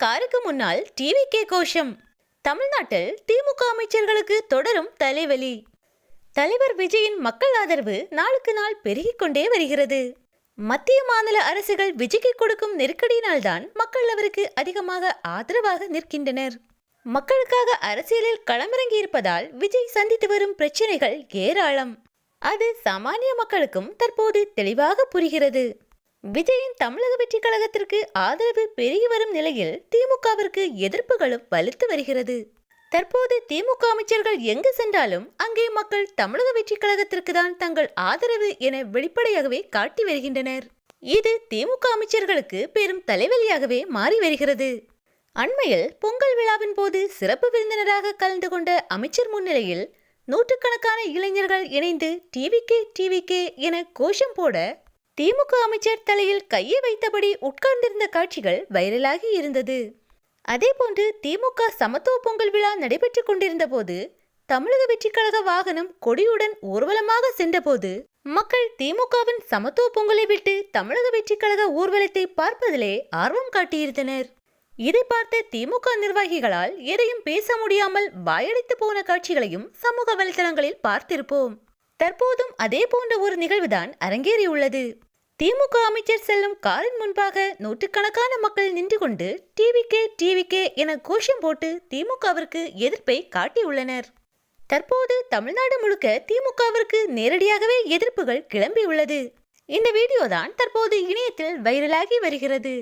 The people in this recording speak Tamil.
காருக்கு முன்னால் டிவிகே கோஷம். தமிழ்நாட்டில் திமுக அமைச்சர்களுக்கு தொடரும் தலைவலி. தலைவர் விஜயின் மக்கள் ஆதரவு நாளுக்கு நாள் பெருகிக் கொண்டே வருகிறது. மத்திய மாநில அரசுகள் விஜய்க்கு கொடுக்கும் நெருக்கடியினால்தான் மக்கள் அவருக்கு அதிகமாக ஆதரவாக நிற்கின்றனர். மக்களுக்காக அரசியலில் களமிறங்கி இருப்பதால் விஜய் சந்தித்து வரும் பிரச்சனைகள் ஏராளம். அது சாமானிய மக்களுக்கும் தற்போது தெளிவாக புரிகிறது. விஜயின் தமிழக வெற்றி கழகத்திற்கு ஆதரவு பெருகி வரும் நிலையில் திமுகவிற்கு எதிர்ப்புகளும் வலுத்து வருகிறது. தற்போது திமுக அமைச்சர்கள் எங்கு சென்றாலும் அங்கே மக்கள் தமிழக வெற்றி கழகத்திற்கு தான் தங்கள் ஆதரவு என வெளிப்படையாகவே காட்டி வருகின்றனர். இது திமுக அமைச்சர்களுக்கு பெரும் தலைவலியாகவே மாறி வருகிறது. அண்மையில் பொங்கல் விழாவின் போது சிறப்பு விருந்தினராக கலந்து கொண்ட அமைச்சர் முன்னிலையில் நூற்றுக்கணக்கான இளைஞர்கள் இணைந்து டிவிகே என கோஷம் போட திமுக அமைச்சர் தலையில் கையை வைத்தபடி உட்கார்ந்திருந்த காட்சிகள் வைரலாகி இருந்தது. அதேபோன்று திமுக சமத்துவ பொங்கல் விழா நடைபெற்றுக் கொண்டிருந்த போது தமிழக வெற்றி கழக வாகனம் கொடியுடன் ஊர்வலமாக சென்றபோது மக்கள் திமுகவின் சமத்துவ பொங்கலை விட்டு தமிழக வெற்றி கழக ஊர்வலத்தை பார்ப்பதிலே ஆர்வம் காட்டியிருந்தனர். இதை பார்த்த திமுக நிர்வாகிகளால் எதையும் பேச முடியாமல் வாயடைத்து போன காட்சிகளையும் சமூக வலைதளங்களில் பார்த்திருப்போம். தற்போதும் அதே போன்ற ஒரு நிகழ்வுதான் அரங்கேறியுள்ளது. திமுக அமைச்சர் செல்லும் காரின் முன்பாக நூற்றுக்கணக்கான மக்கள் நின்று கொண்டு டிவிகே என கோஷம் போட்டு திமுகவிற்கு எதிர்ப்பை காட்டியுள்ளனர். தற்போது தமிழ்நாடு முழுக்க திமுகவிற்கு நேரடியாகவே எதிர்ப்புகள் கிளம்பியுள்ளது. இந்த வீடியோதான் தற்போது இணையத்தில் வைரலாகி வருகிறது.